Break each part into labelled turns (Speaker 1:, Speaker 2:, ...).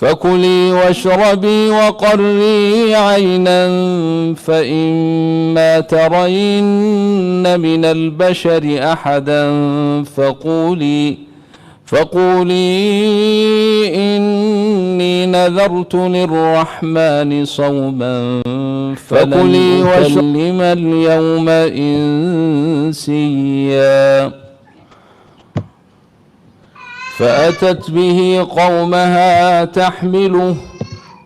Speaker 1: فكلي واشربي وقري عينا فإما ترين من البشر أحدا فقولي إني نذرت للرحمن صوما فكلي واشربي اليوم إنسيا. فأتت به قومها تحمله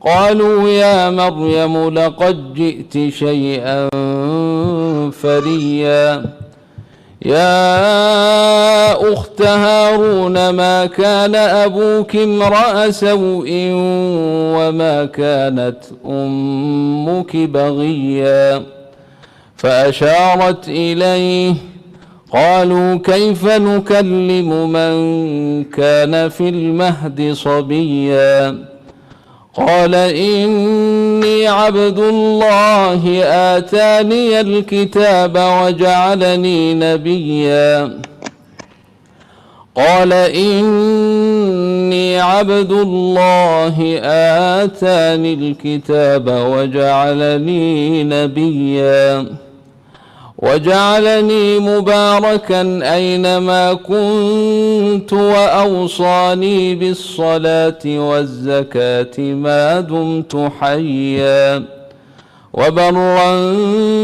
Speaker 1: قالوا يا مريم لقد جئت شيئا فريا. يا أخت هارون ما كان أبوك امرأ سوء وما كانت أمك بغيا. فأشارت إليه قالوا كيف نكلم من كان في المهد صبيا. قال إني عبد الله آتاني الكتاب وجعلني نبيا. قال إني عبد الله آتاني الكتاب وجعلني نبيا وجعلني مباركا أينما كنت وأوصاني بالصلاة والزكاة ما دمت حيا وبرا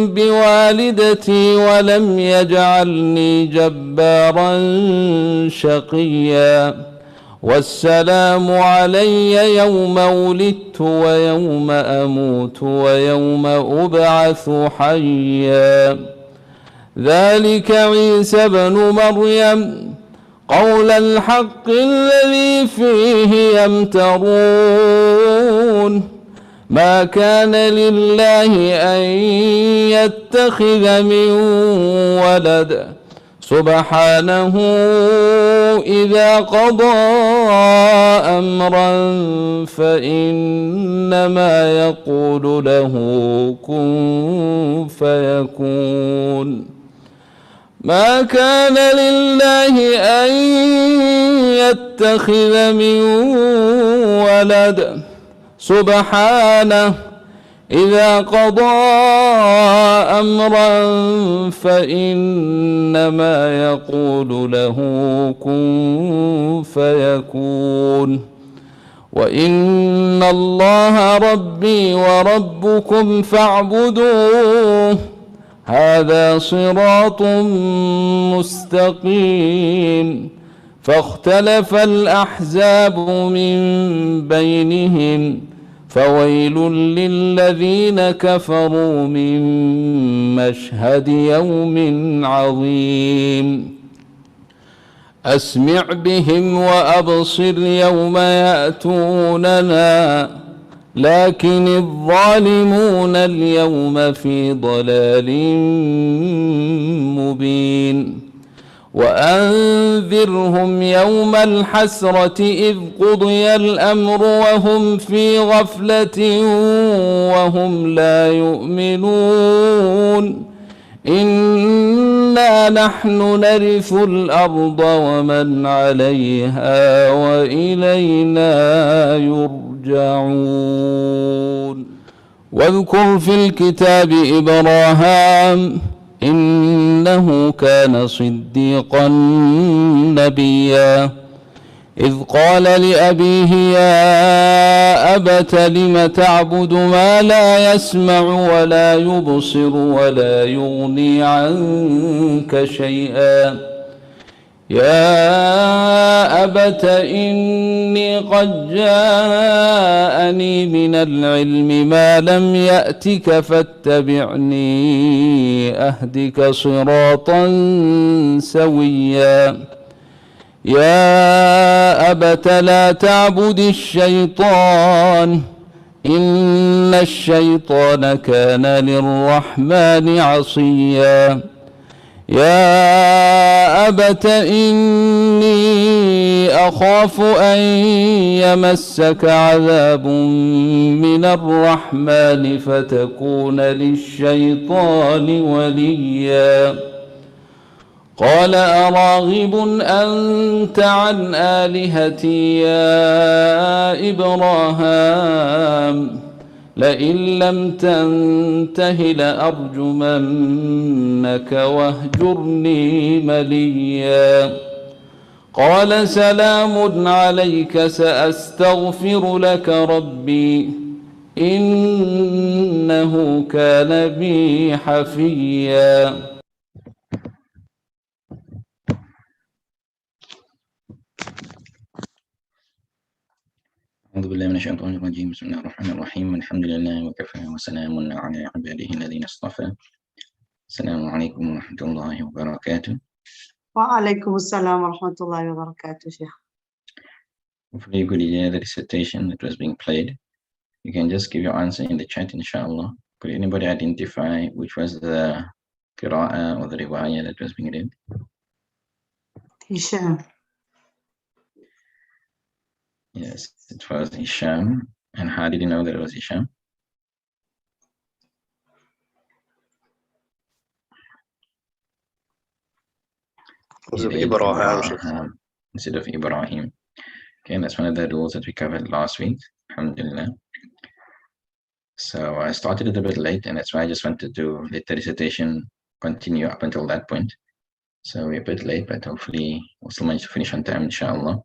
Speaker 1: بوالدتي ولم يجعلني جبارا شقيا. والسلام علي يوم ولدت ويوم أموت ويوم أبعث حيا. ذلك عيسى بن مريم قول الحق الذي فيه يمترون. ما كان لله أن يتخذ من ولد سبحانه إذا قضى أمرا فإنما يقول له كن فيكون. ما كان لله أن يتخذ من ولد سبحانه إذا قضى أمرا فإنما يقول له كن فيكون. وإن الله ربي وربكم فاعبدوه هذا صراط مستقيم. فاختلف الأحزاب من بينهم فويل للذين كفروا من مشهد يوم عظيم. أسمع بهم وأبصر يوم يأتوننا لكن الظالمون اليوم في ضلال مبين. وأنذرهم يوم الحسرة إذ قضي الأمر وهم في غفلة وهم لا يؤمنون. إنا نحن نرث الأرض ومن عليها وإلينا يرجعون. واذكر في الكتاب إبراهام إنه كان صديقا نبيا. إذ قال لأبيه يا أبت لم تعبد ما لا يسمع ولا يبصر ولا يغني عنك شيئا. يا أبت إني قد جاءني من العلم ما لم يأتك فاتبعني أهدك صراطا سويا. يا أبت لا تعبد الشيطان إن الشيطان كان للرحمن عصيا. يا أبت إني أخاف أن يمسك عذاب من الرحمن فتكون للشيطان وليا. قال أراغب أنت عن آلهتي يا إبراهيم لئن لم تنته لأرجمنك واهجرني مليا قال سلام عليك سأستغفر لك ربي إنه كان بي حفيا.
Speaker 2: أعوذ بالله من الشيطان الرجيم. بسم الله الرحمن الرحيم. الحمد لله وكفى وسلام على عباده الذين اصطفى. السلام عليكم ورحمة الله وبركاته.
Speaker 3: وعليكم السلام ورحمة الله وبركاته شيخ.
Speaker 2: Hopefully you could hear the recitation that was being played. You can just give your answer in the chat, inshallah. Could anybody identify which was the qira'ah or the riwayah that was being read?
Speaker 3: هشام.
Speaker 2: Yes, it was Hisham. And how did you know that it was Hisham? Ibrahim instead of Ibrahim. Okay, and that's one of the rules that we covered last week. Alhamdulillah. So I started it a bit late, and that's why I just wanted to let the recitation continue up until that point. So we're a bit late, but hopefully we'll still manage to finish on time, inshallah.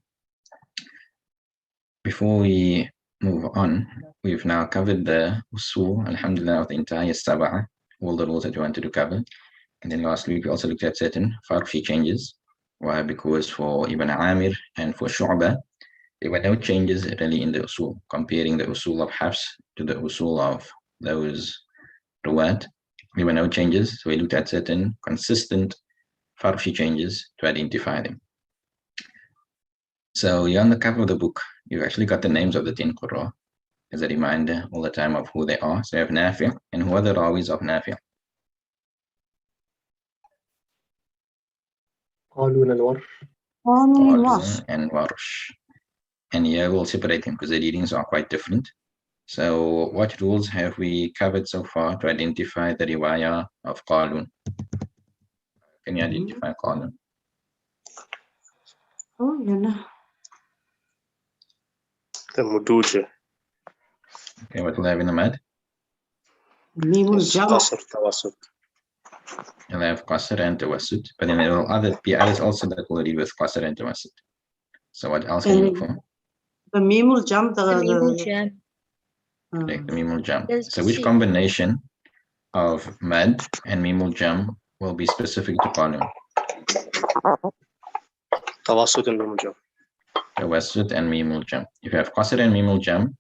Speaker 2: Before we move on, we've now covered the usul, alhamdulillah, of the entire sab'ah, all the rules that we wanted to cover. And then last week we also looked at certain farfi changes. Why? Because for Ibn Amir and for Shu'bah, there were no changes really in the usul, comparing the usul of Hafs to the usul of those ruwat. There were no changes, so we looked at certain consistent farfi changes to identify them. So here on the cover of the book, you've actually got the names of the 10 qurra as a reminder all the time of who they are. So you have Nafi', and who are the rawis of Nafi'?
Speaker 4: قالون and Warsh.
Speaker 2: Qalun and Warsh. And here we'll separate them because the readings are quite different. So what rules have we covered so far to identify the riwayah of Qalun? Can you identify Qalun?
Speaker 3: Oh, you know.
Speaker 4: The Muduja.
Speaker 2: Okay, what will I have in the mad?
Speaker 3: ميم الجمع.
Speaker 4: Qasr, Tawassut.
Speaker 2: You'll have Qasr and Tawassut, but then there will be others also that will read with Qasr and Tawassut. So what else can you look for?
Speaker 3: The ميم الجمع.
Speaker 2: Correct, the Mimul Jam. So which combination of Mad and Mimul Jam will be specific to Qalun?
Speaker 4: Tawassut and Mimul Jam.
Speaker 2: Tawassut and Mimul Jam. If you have Qasr and Mimul Jam,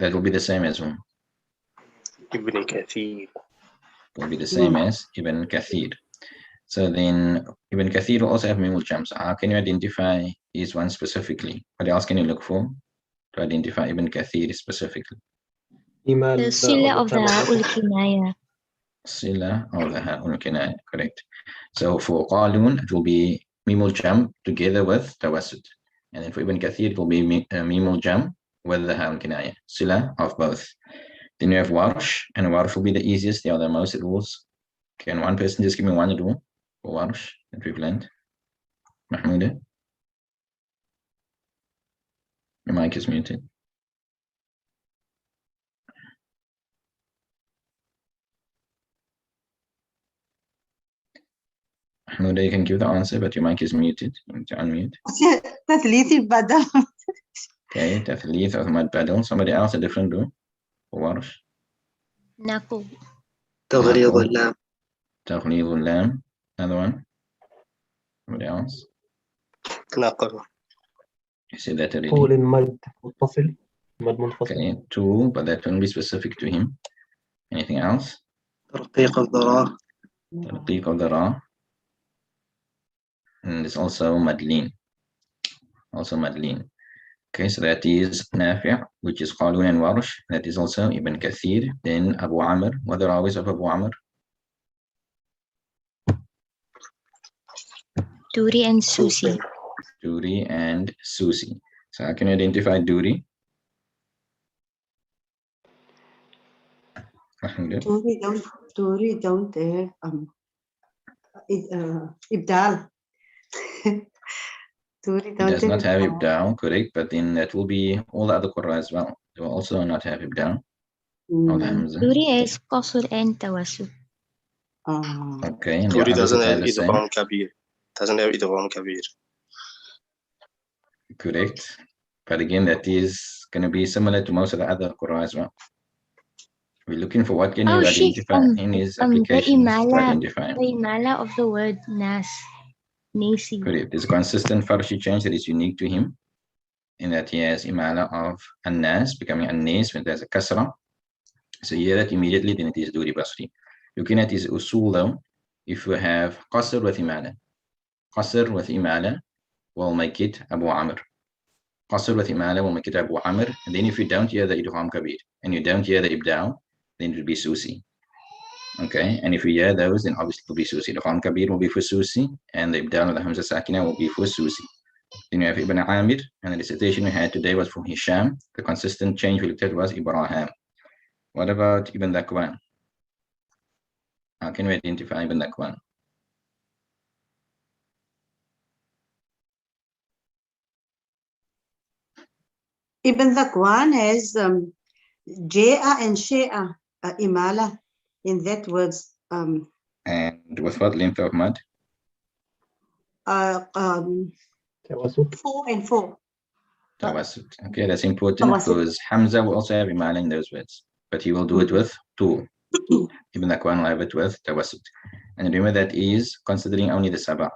Speaker 2: that will be the same as whom?
Speaker 4: Ibn Kathir.
Speaker 2: Will be the same as Ibn Kathir. So then Ibn Kathir will also have Mimul Jam. So how can you identify these ones specifically? What else can you look for to identify Ibn Kathir specifically?
Speaker 5: The Sila of the Ha'ul Kinaya.
Speaker 2: Sila of the Ha'ul Kinaya, correct. So for Qalun, it will be Mimul Jam together with Tawassut. And then for Ibn Kathir, it will be Mimul Jam with the Ha'ul Kinaya, Sila of both. Then you have Warsh, and Warsh will be the easiest. They are the most rules. Can one person just give me one rule for Warsh that we've learned? Mahmouda? Your mic is muted. Mahmouda, you can give the answer, but your mic is muted. You need to unmute.
Speaker 3: تثليثي بدل.
Speaker 2: Okay, Tathlith or Mad Badal. Somebody else, a different rule for Warsh?
Speaker 5: Naqub.
Speaker 4: تغليظ اللام.
Speaker 2: Taghlid al-Lam. Another one? Somebody else?
Speaker 4: تناقض.
Speaker 2: You said that already.
Speaker 4: طول المد متصل. مد منفصل.
Speaker 2: Okay, two, but that won't be specific to him. Anything else?
Speaker 4: ترقيق الضراء.
Speaker 2: Tarqiq al-Dara. And it's also Madlin. Also Madlin. Okay, so that is Nafi', which is Qalun and Warsh. That is also Ibn Kathir. Then Abu Amr. What are the always of Abu Amr?
Speaker 5: Duri and Susi.
Speaker 2: Duri and Susi. So how can you identify Duri?
Speaker 3: Duri don't Ibdal.
Speaker 2: It does not have Ibdal, correct, but then that will be all the other Qurra as well. They will also not have Ibdal. Of Hamza.
Speaker 5: Duri is Qasr and Tawassut.
Speaker 2: Okay, and
Speaker 4: Duri doesn't have
Speaker 2: the same.
Speaker 4: Idgham Kabir. Doesn't have Idgham Kabir.
Speaker 2: Correct. But again, that is going to be similar to most of the other Qurra as well. We're looking for what can you identify in his applications to identify.
Speaker 5: The imala of the word nas. Nasi.
Speaker 2: Correct. There's a consistent Farsi change that is unique to him, in that he has imala of an-nas becoming an-nas when there's a kasra. So you hear that immediately, then it is Duri Basri. Looking at his usul though, if we have qasr with imala will make it Abu Amr. Qasr with imala will make it Abu Amr. And then if you don't hear the idgham kabir and you don't hear the ibdal, then it will be Susi. Okay, and if you hear those, then obviously it will be Susi. The idgham kabir will be for Susi, and the ibdal of the Hamza Sakina will be for Susi. Then you have Ibn Amir, and the recitation we had today was from Hisham. The consistent change we looked at was Ibrahim. What about Ibn Dhakwan? How can we identify Ibn Dhakwan?
Speaker 3: Ibn Dhakwan has Ja'a and Sha'a, Imala, in that words.
Speaker 2: And with what length of mud?
Speaker 3: 4 and 4.
Speaker 2: Tawassut. Okay, that's important because Hamza will also have Imala in those words, but he will do it with 2. Ibn Dhakwan will have it with Tawassut. And remember that is considering only the Sabah.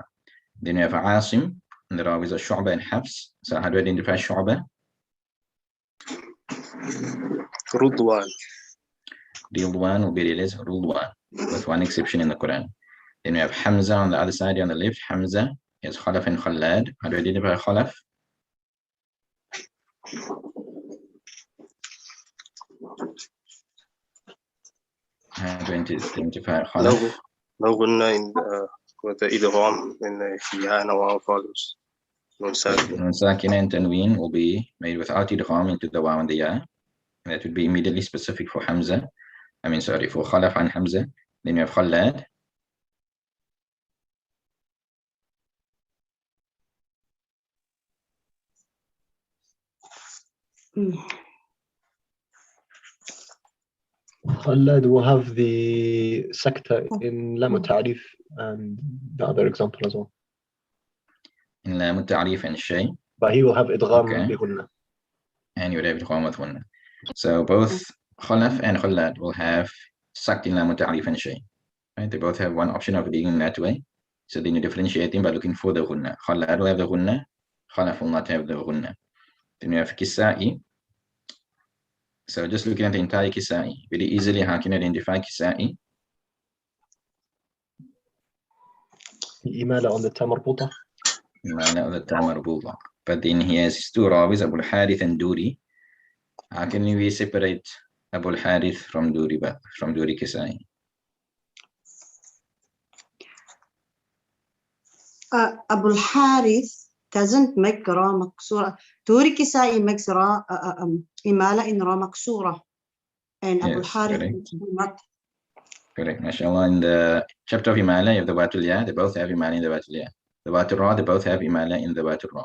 Speaker 2: Then you have Asim, and there are always a Shu'ba and Hafs. So how do you identify Shu'ba?
Speaker 4: Rudwan.
Speaker 2: Ridwan will be read as Rudwan, with one exception in the Quran. Then we have Hamza on the other side, on the left. Hamza is Khalaf and Khalad. How do you identify Khalaf? How do you identify Khalaf?
Speaker 4: No gunna in with the idgham in the ya nawal follows. Nun
Speaker 2: Sakina and Tanween will be made without idgham into the waw and the ya. That would be immediately specific for Hamza. For Khalaf and Hamza. Then you have Khalad.
Speaker 6: Khalad will have the sakta in Lam Ta'rif and the other example as well.
Speaker 2: In Lam Ta'rif and Shay.
Speaker 6: But he will have idgham bi ghunna.
Speaker 2: And you would have idgham with ghunna. So both Khalaf and Khalad will have sakt in Lam Ta'rif and Shay. Right? They both have one option of reading in that way. So then you differentiate them by looking for the ghunna. Khalad will have the ghunna. Khalaf will not have the ghunna. Then you have Kisa'i. So just looking at the entire Kisa'i, very easily, how can you identify Kisa'i?
Speaker 6: Imala on the Tamarbuta.
Speaker 2: Imala on the Tamarbuta. But then he has 2 Rawis, Abu al-Harith and Duri. How can we separate Abu al-Harith from Duri Kisa'i?
Speaker 3: Abu al-Harith doesn't make Ra Maksura. Duri Kisa'i makes Ra Imala in Ra Maksura. And Abu al-Harith do not.
Speaker 2: Correct. MashaAllah. In the chapter of Imala, you have the Batul Ya. They both have Imala in the Batul Ya. The Batul Ra, they both have Imala in the Batul Ra.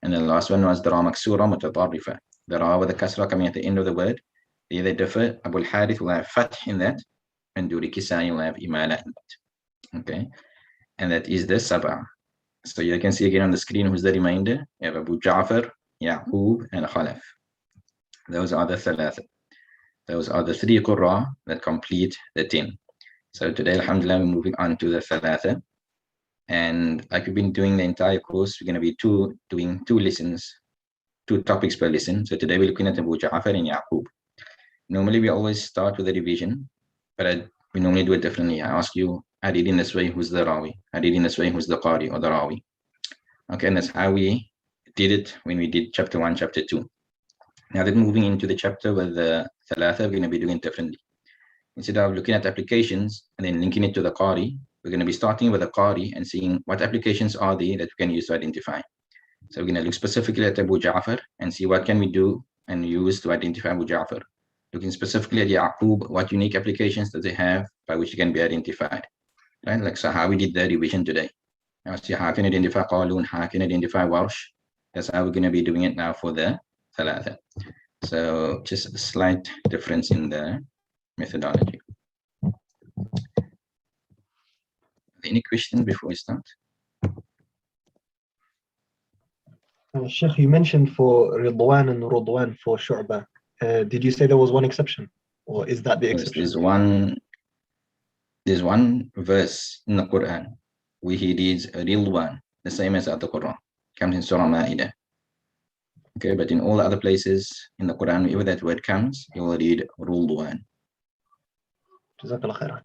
Speaker 2: And the last one was the Ra Maksura Mutatarrifa. The Ra with the Kasra coming at the end of the word. They differ. Abu al-Harith will have Fath in that. And Duri Kisa'i will have Imala in that. Okay. And that is the Sabah. So you can see again on the screen who's the remainder. You have Abu Ja'far, Ya'qub, and Khalaf. Those are the Thalatha. Those are the 3 Qurra that complete the 10. So today, alhamdulillah, we're moving on to the Thalatha. And like we've been doing the entire course, we're going to be doing 2 lessons, 2 topics per lesson. So today we're looking at Abu Ja'far and Ya'qub. Normally we always start with a revision, but we normally do it differently. I ask you, I read in this way, who's the Rawi? I read in this way, who's the Qari or the Rawi? Okay, and that's how we did it when we did chapter 1, chapter 2. Now that moving into the chapter with the Thalatha, we're going to be doing it differently. Instead of looking at applications and then linking it to the Qari, we're going to be starting with the Qari and seeing what applications are there that we can use to identify. So we're going to look specifically at Abu Ja'far and see what can we do and use to identify Abu Ja'far. Looking specifically at Ya'qub, what unique applications does it have by which it can be identified. right? Like, so how we did the revision today. Now, see how I can identify Qalun, how I can identify Warsh. That's how we're going to be doing it now for the Thalatha. So just a slight difference in the methodology. Any questions before we start?
Speaker 6: Sheikh, you mentioned for Ridwan and Rudwan for Shu'bah. Did you say there was one exception? Or is that the exception?
Speaker 2: There's one verse in the Quran where he reads Ridwan, the same as at the Quran. Comes in Surah Ma'idah. Okay, but in all the other places in the Quran, wherever that word comes, you will read Ridwan.
Speaker 6: Jazakallah khairan.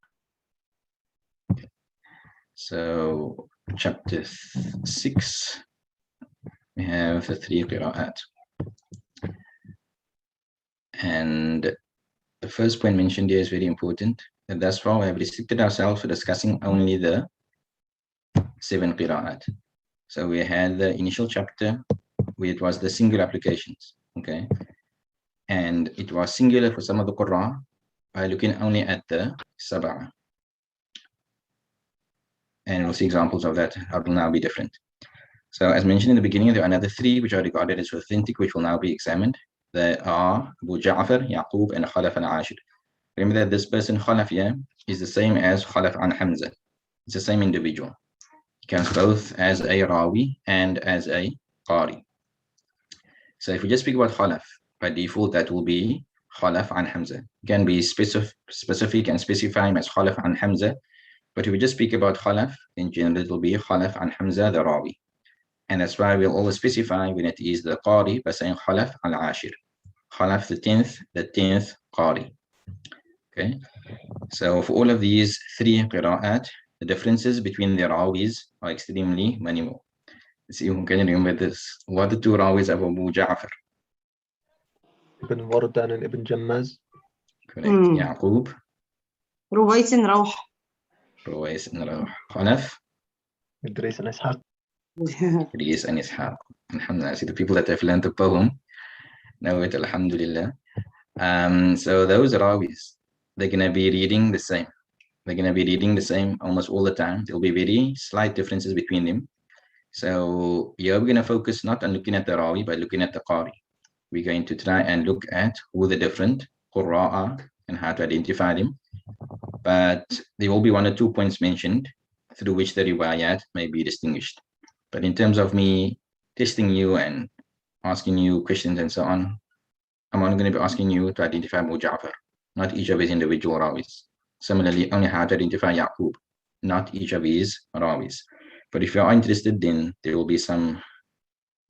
Speaker 2: So, chapter 6, we have the 3 qira'at. And the first point mentioned here is very important. That thus far, we have restricted ourselves to discussing only the 7 qira'at. So we had the initial chapter where it was the singular applications, okay? And it was singular for some of the Quran by looking only at the Sab'ah. And we'll see examples of that. It will now be different. So as mentioned in the beginning, there are another 3 which are regarded as authentic, which will now be examined. There are Abu Ja'far, Yaqub, and Khalaf al-Ashir. Remember that this person, Khalaf, yeah, is the same as Khalaf an Hamza. It's the same individual. He comes both as a Rawi and as a Qari. So if we just speak about Khalaf, by default, that will be Khalaf an Hamza. It can be specific and specify him as Khalaf an Hamza. But if we just speak about Khalaf, in general, it will be Khalaf an Hamza, the Rawi. And that's why we'll always specify when it is the Qari by saying Khalaf al-Ashir. Khalaf the 10th Qari. Okay. So for all of these 3 qira'at, the differences between the Rawis are extremely minimal. Let's see who can remember this. What are the 2 Rawis of Abu Ja'far?
Speaker 6: Ibn Wardan and Ibn Jammaz.
Speaker 2: Correct. Yaqub.
Speaker 3: Ruwais and Rawh.
Speaker 2: Ruwais and Rawh. Khalaf.
Speaker 6: Idris and Ishaq.
Speaker 2: Idris and Ishaq. Alhamdulillah. See the people that have learned the poem. Know it, alhamdulillah. So those Rawis, they're going to be reading the same. They're going to be reading the same almost all the time. There'll be very slight differences between them. So here we're going to focus not on looking at the Rawi, but looking at the Qari. We're going to try and look at who the different Qurra are and how to identify them. But there will be 1 or 2 points mentioned through which the riwayat may be distinguished. But in terms of me testing you and asking you questions and so on, I'm only going to be asking you to identify Abu Ja'far, not each of his individual Rawis. Similarly, only how to identify Yaqub, not each of his Rawis. But if you are interested, then there will be some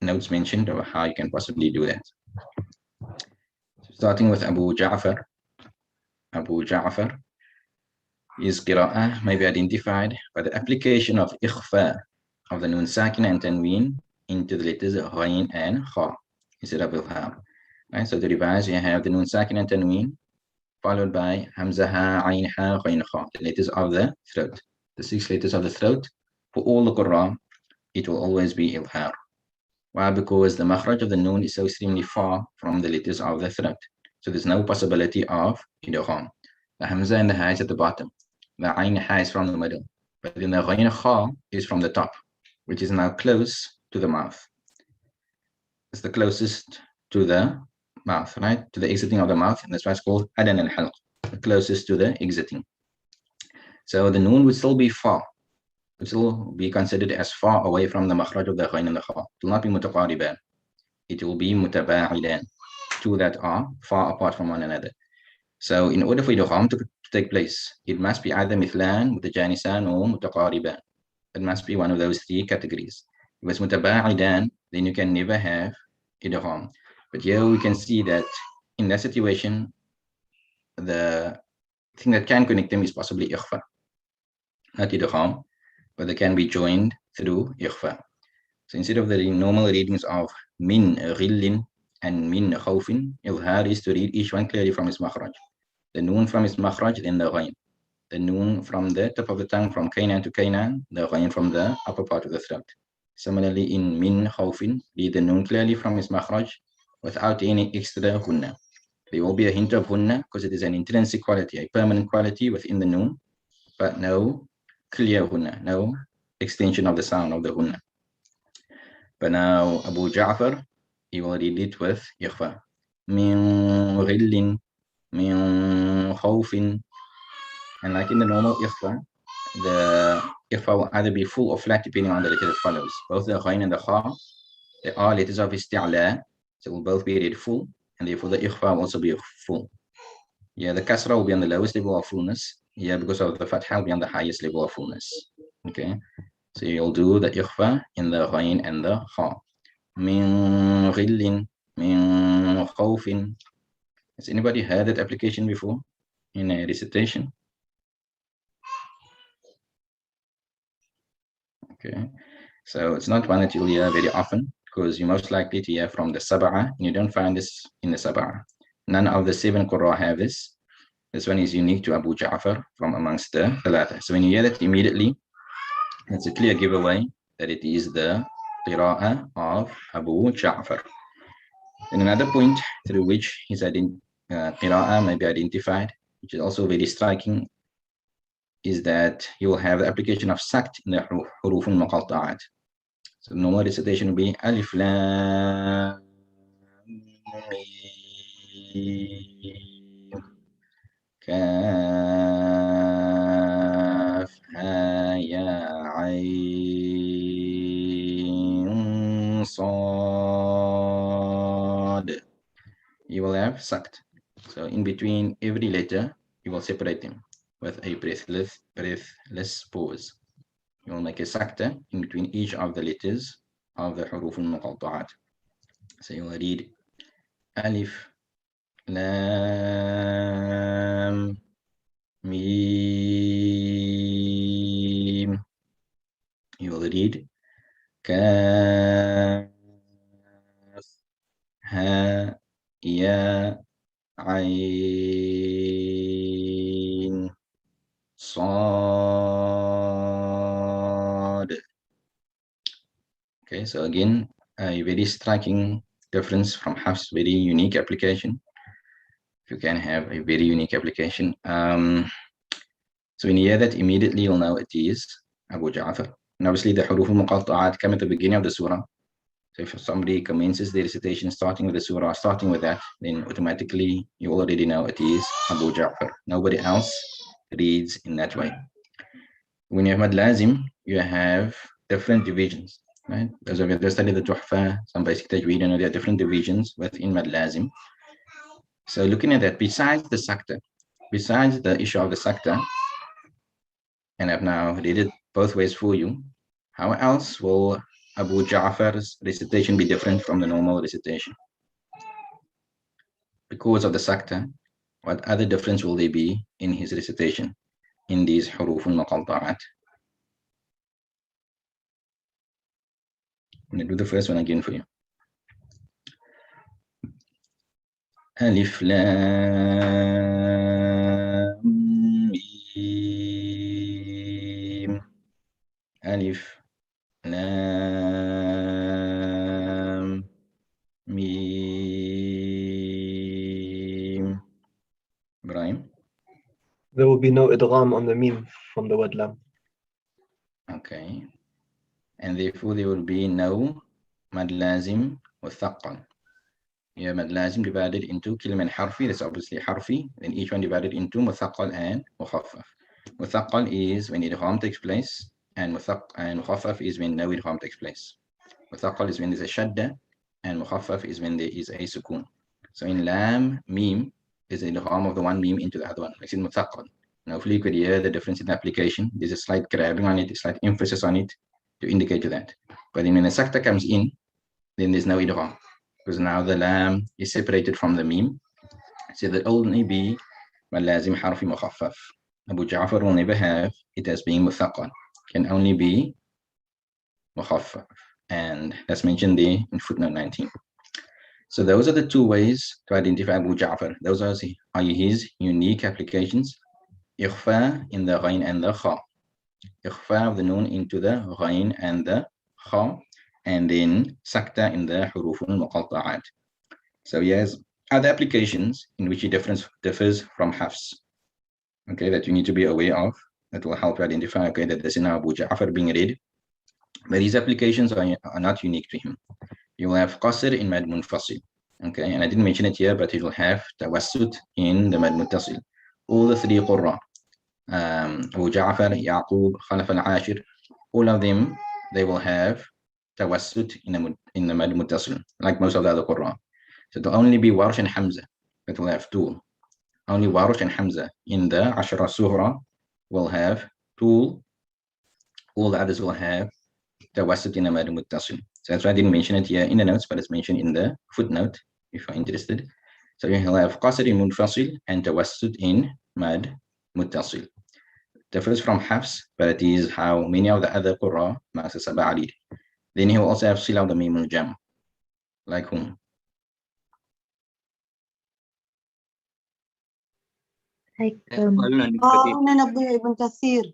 Speaker 2: notes mentioned of how you can possibly do that. Starting with Abu Ja'far. Abu Ja'far, his qira'ah may be identified by the application of ikhfa of the nun sakina and tanween into the letters ghain and kha instead of ilham. Right, so to revise, you have the nun sakina and tanween followed by hamza ha, ayn ha, ghain kha, the letters of the throat. The 6 letters of the throat. For all the Quran, it will always be ilhar. Why? Because the makhraj of the noon is so extremely far from the letters of the throat. So there's no possibility of idgham. The hamza and the ha is at the bottom. The ayn ha is from the middle. But then the ghain kha is from the top, which is now close to the mouth. It's the closest to the mouth, right? To the exiting of the mouth. And that's why it's called adan al-halq, the closest to the exiting. So the noon would still be far. It will be considered as far away from the makhraj of the ghain and the kha. It will not be mutaqariban. It will be mutaba'idan. 2 that are far apart from one another. So in order for idgham to take place, it must be either mithlan, mutajanisan, or mutaqariban. It must be one of those 3 categories. If it's mutaba'idan, then you can never have idgham. But here we can see that in that situation, the thing that can connect them is possibly ikhfa, not idgham, but they can be joined through ikhfa. So instead of the normal readings of min ghillin and min khawfin, ilhar is to read each one clearly from its makhraj. The noon from its makhraj, then the ghain. The noon from the tip of the tongue from Kainan to Kainan, the ghain from the upper part of the throat. Similarly, in min khawfin, read the noon clearly from its makhraj without any extra hunna. There will be a hint of hunna because it is an intrinsic quality, a permanent quality within the noon, but no clear hunna, no extension of the sound of the hunna. But now Abu Ja'far, he will read it with ikhfa. Min ghillin, min khawfin. And like in the normal ikhfa, the ikhfa will either be full or flat depending on the letter that follows. Both the ghain and the kha, they are letters of isti'la, so will both be read full, and therefore the ikhfa will also be full. Yeah, the kasra will be on the lowest level of fullness. Yeah, because of the fatha will be on the highest level of fullness. Okay, so you'll do the ikhfa in the ghain and the kha. Min ghillin, min khawfin. Has anybody heard that application before in a recitation? Okay, so it's not one that you'll hear very often, because you're most likely to hear from the sab'ah, and you don't find this in the sab'ah. None of the 7 qurra have this. This one is unique to Abu Ja'far from amongst the thalatha. So when you hear that immediately, it's a clear giveaway that it is the qira'ah of Abu Ja'far. And another point through which his qira'ah may be identified, which is also very striking, is that you will have the application of sakt in the huruf al-muqatta'at. So normal recitation will be alif lam mim kaf ha ya ayn sad. You will have sakt. So in between every letter, you will separate them with a breathless pause. You will make a sakta in between each of the letters of the huruf al-muqatta'at. So you will read alif lam mim. You will read kaf ha ya ayn sad. Okay, so again, a very striking difference from Hafs, very unique application. You can have a very unique application. So when you hear that, immediately you'll know it is Abu Ja'far. And obviously the huruf al-muqatta'at come at the beginning of the surah. So if somebody commences the recitation starting with the surah, starting with that, then automatically you already know it is Abu Ja'far. Nobody else reads in that way. When you have Mad Lazim, you have different divisions, right? Those of you that study the Tuhfa, some basic tajweed, and there are different divisions within Mad Lazim. So looking at that, besides the sakta, besides the issue of the sakta, and I've now read it both ways for you, how else will Abu Ja'far's recitation be different from the normal recitation? Because of the sakta, what other difference will there be in his recitation in these huruf al-muqatta'at? I'm going to do the first one again for you. Alif lam mim. Alif lam mim. Ibrahim?
Speaker 6: There will be no idgham on the mim from the word lam.
Speaker 2: Okay. And therefore there will be no mad lazim wa thaqqal. You have mad lazim divided into kilm and harfi, that's obviously harfi, then each one divided into muthaqqal and mukhaffaf. Muthaqqal is when idgham takes place, and mukhaffaf is when no idgham takes place. Muthaqqal is when there's a shadda, and mukhaffaf is when there is a sukun. So in lam, mim, there's an idgham of the one mim into the other one, makes it muthaqqal. Now hopefully you could hear the difference in the application. There's a slight grabbing on it, a slight emphasis on it to indicate to that. But then when the sakta comes in, then there's no idgham, because now the lam is separated from the mim. So that only be mad lazim harfi mukhaffaf. Abu Ja'far will never have it as being muthaqqal. Can only be mukhaffaf. And that's mentioned there in footnote 19. So those are the two ways to identify Abu Ja'far. Those are his unique applications. Ikhfa in the ghain and the kha. Ikhfa of the noon into the ghain and the kha. And then sakta in the huruf al-muqatta'at. So he has other applications in which he differs from Hafs. Okay, that you need to be aware of. that will help you identify, okay, that this is now Abu Ja'far being read. But these applications are not unique to him. You will have qasr in mad munfasil. Okay, and I didn't mention it here, but it will have tawassut in the mad muttasil. All the three qurra, Abu Ja'far, Yaqub, Khalaf al-Ashir, all of them, they will have tawassut in the mad muttasil, like most of the other qurra. So it will only be Warsh and Hamza that will have tool. Only Warsh and Hamza in the Ashra Suhra will have tool. All the others will have tawassut in the mad muttasil. So that's why I didn't mention it here in the notes, but it's mentioned in the footnote if you're interested. So you'll have qasr in munfasil and tawassut in mad muttasil. Differs from Hafs, but it is how many of the other qurra Max Sabah read. Then he will also have sila of the mim al-jam. Like whom?
Speaker 5: Like
Speaker 3: Ibn Kathir.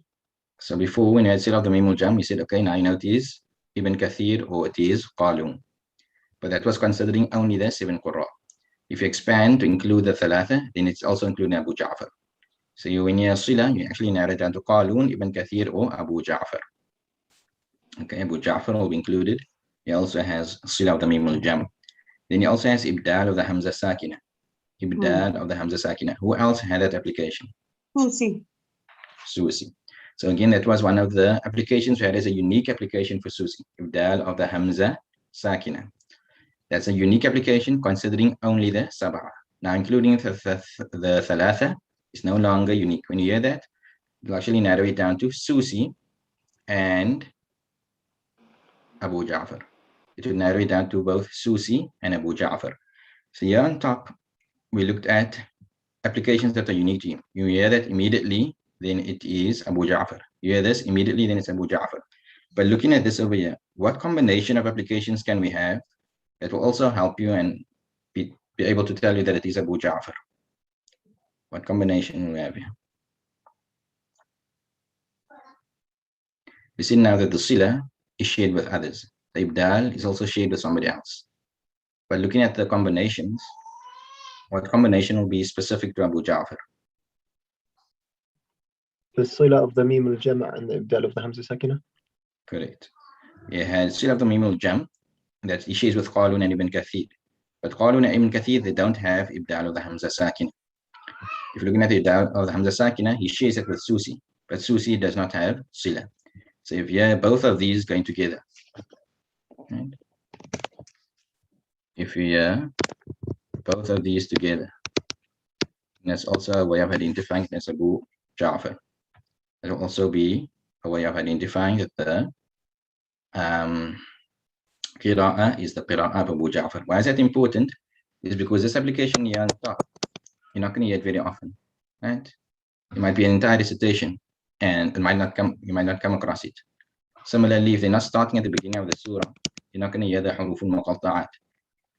Speaker 2: So before, when you had sila of the mim al-jam, we said, okay, now you know it is Ibn Kathir or it is Qalun. But that was considering only the 7 qurra. If you expand to include the thalatha, then it's also including Abu Ja'far. So when you have sila, you actually narrow it down to Qalun, Ibn Kathir, or Abu Ja'far. Okay, Abu Ja'far will be included. He also has sila of the mim al-jam. Then he also has ibdal of the hamza sakina. Ibdal of the hamza sakina. Who else had that application?
Speaker 3: Susi.
Speaker 2: Susi. So again, that was one of the applications where there's a unique application for Susi. Ibdal of the hamza sakina. That's a unique application considering only the sab'a. Now, including the thalatha is no longer unique. When you hear that, you'll actually narrow it down to Susi and Abu Ja'far. It will narrow it down to both Susi and Abu Ja'far. So here on top, we looked at applications that are unique to him. You hear that immediately, then it is Abu Ja'far. You hear this immediately, then it's Abu Ja'far. But looking at this over here, what combination of applications can we have that will also help you and be able to tell you that it is Abu Ja'far? What combination we have here? We see now that the sila is shared with others. The ibdal is also shared with somebody else. But looking at the combinations, what combination will be specific to Abu Ja'far?
Speaker 6: The sila of the mim al-jam' and the ibdal of the hamza sakina?
Speaker 2: Correct. It has sila of the mim al-jam' that he shares with Qalun and Ibn Kathir. But Qalun and Ibn Kathir, they don't have ibdal of the hamza sakina. If you're looking at the ibdal of the hamza sakina, he shares it with Susi. But Susi does not have sila. So if you have both of these going together, right? If we have both of these together, that's also a way of identifying that's Abu Ja'far. It will also be a way of identifying that the qira'ah is the qira'ah of Abu Ja'far. Why is that important? Is because this application here on top, you're not going to hear it very often, right? It might be an entire recitation, and you might not come across it. Similarly, if they're not starting at the beginning of the surah, you're not going to hear the huruf al-muqatta'at.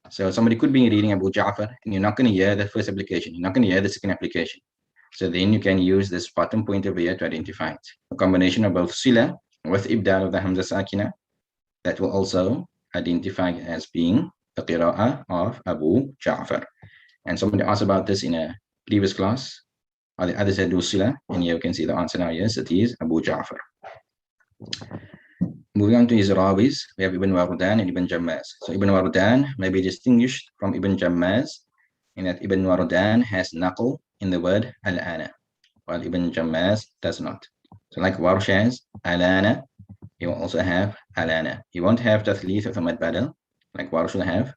Speaker 2: So somebody could be reading Abu Ja'far, and you're not going to hear the first application. You're not going to hear the second application. So then you can use this bottom point over here to identify it. A combination of both sila with ibdal of the hamza sakina, that will also identify it as being the qira'ah of Abu Ja'far. And somebody asked about this in a previous class. Are the others that do sila? And here you can see the answer now. Yes, it is Abu Ja'far. Moving on to his rawis, we have Ibn Wardan and Ibn Jammaz. So Ibn Wardan may be distinguished from Ibn Jammaz in that Ibn Wardan has naql in the word al-ana, while Ibn Jammaz does not. So like Warsh has al-ana, he will also have al-ana. He won't have tathlith of the mad badal, like Warsh will have,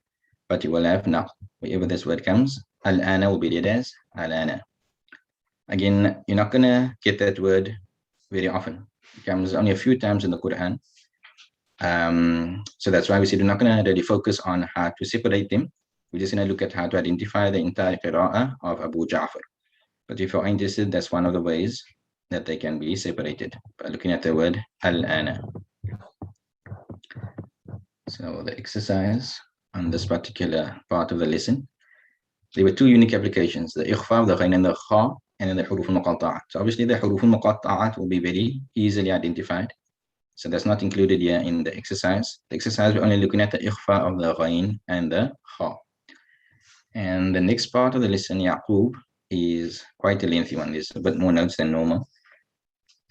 Speaker 2: but he will have naql. Wherever this word comes, al-ana will be read as al-ana. Again, you're not going to get that word very often. It comes only a few times in the Quran. So that's why we said we're not going to really focus on how to separate them. We're just going to look at how to identify the entire qira'ah of Abu Ja'far. But if you're interested, that's one of the ways that they can be separated by looking at the word al-ana. So the exercise on this particular part of the lesson, there were two unique applications, the ikhfa of the ghain and the kha, and then the huruf al-muqatta'at. So obviously the huruf al-muqatta'at will be very easily identified. So that's not included here in the exercise. The exercise, we're only looking at the ikhfa of the ghain and the kha. And the next part of the lesson, Yaqub, is quite a lengthy one. There's a bit more notes than normal.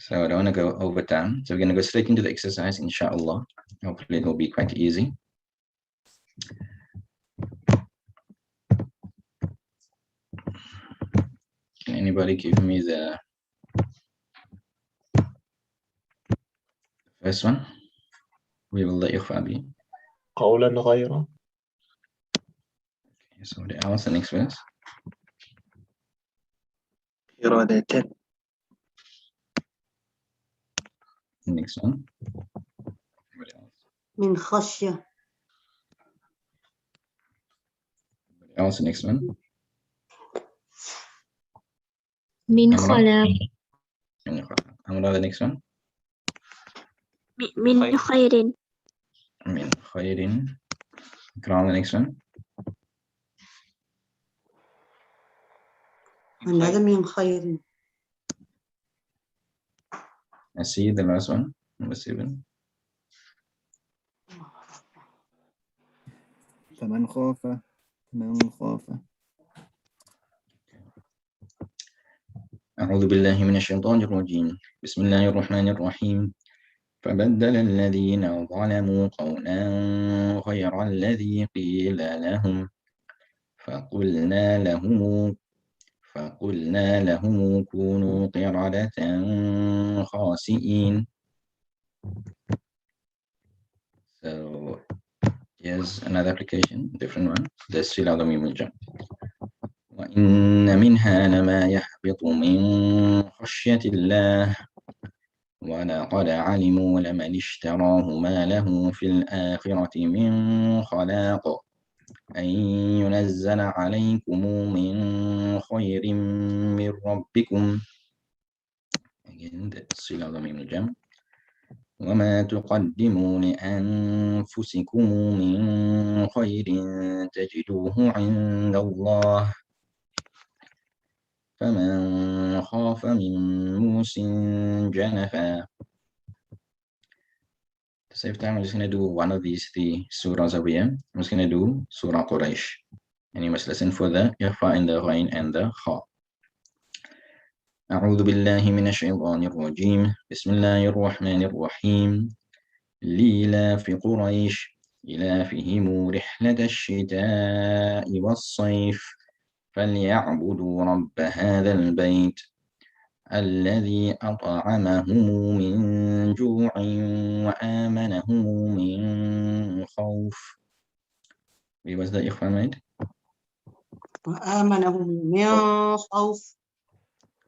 Speaker 2: So I don't want to go over time. So we're going to go straight into the exercise, inshallah. Hopefully it will be quite easy. Can anybody give me the first one? We will let Ikhwa.
Speaker 6: قولا غير.
Speaker 2: So the else, the next verse.
Speaker 7: إرادة.
Speaker 2: Next one. What else?
Speaker 3: من خشية.
Speaker 2: What else? Next one.
Speaker 5: من خلاق.
Speaker 2: Amra, the next one.
Speaker 5: من خير.
Speaker 2: Min khairin. Ikram, the next one.
Speaker 3: هذا من خير.
Speaker 2: I see the last one, number 7.
Speaker 7: فمن خاف
Speaker 2: أعوذ بالله من الشيطان الرجيم. بسم الله الرحمن الرحيم. فبدل الذين ظلموا قولا غير الذي قيل لهم فقلنا لهم كونوا قردة خاسئين. So here's another application, different one. The Sila Dhamim al-Jam. وإن منها لما يهبط من خشية الله ولقد علموا لمن اشتراه ما له في الآخرة من خلاق أن ينزل عليكم من خير من ربكم. Again, the Sila Dhamim al-Jam. وما تقدموا لأنفسكم من خير تجدوه عند الله فمن خاف من موص جنفا. To save time, I'm just going to do one of these 3 surahs over here. I'm just going to do Surah Quraysh. And you must listen for the Ikhfa and the Ghain and the Kha. أعوذ بالله من الشيطان الرجيم. بسم الله الرحمن الرحيم. لإيلاف قريش إيلافهم رحلة الشتاء والصيف فليعبدوا رب هذا البيت الذي أطعمهم من جوع وآمنهم من خوف. Was the Ikhwan made?
Speaker 3: وآمنهم من خوف.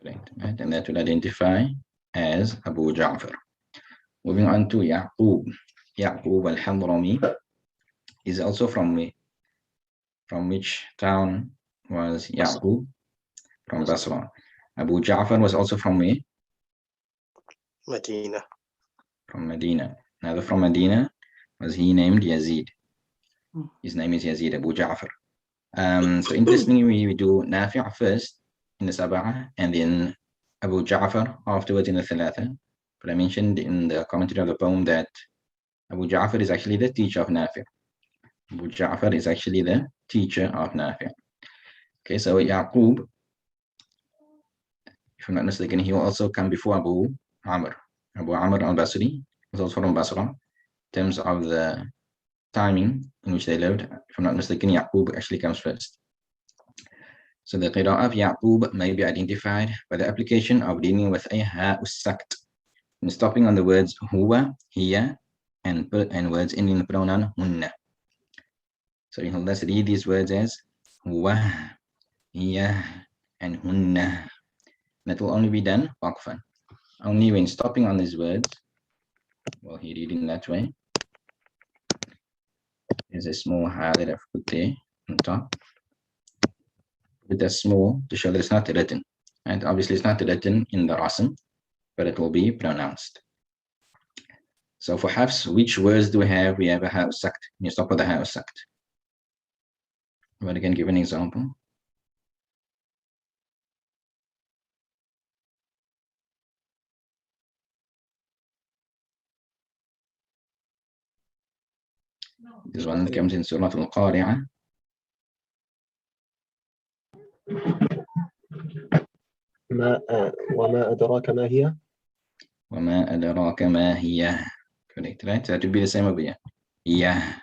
Speaker 2: Right. And that will identify as Abu Ja'far. Moving on to Yaqub. Yaqub al-Hadrami is also from which town was Yaqub? From Basra. Abu Ja'far was also from where?
Speaker 4: Medina.
Speaker 2: From Medina. Another from Medina was he named Yazid. His name is Yazid, Abu Ja'far. So interestingly, we do Nafi' first in the Sab'ah and then Abu Ja'far afterwards in the Thalatha. But I mentioned in the commentary of the poem that Abu Ja'far is actually the teacher of Nafi'. Abu Ja'far is actually the teacher of Nafi'. Okay, so Yaqub, if I'm not mistaken, he will also come before Abu Amr. Abu Amr al-Basri was also from Basra. In terms of the timing in which they lived, if I'm not mistaken, Yaqub actually comes first. So the qira'ah of Yaqub may be identified by the application of dealing with a ha'us-sakt and stopping on the words huwa, hiya, and words ending in the pronoun hunna. So let's read these words as huwa, hiya, and hunna. That will only be done waqfan. Only when stopping on these words, well, he reading that way. There's a small ha that I've put there on top. With that small to show that it's not written. And obviously it's not written in the rasm, but it will be pronounced. So for Hafs, which words do we have? We have a ha'us-sakt. You stop with the ha'us-sakt. But again, give an example. This one comes in Surah Al-Qari'ah.
Speaker 6: وما أدراك ما هي؟
Speaker 2: وَمَا أَدْرَاكَ مَا هِيَ. Correct, right? So that would be the same over here. Yeah.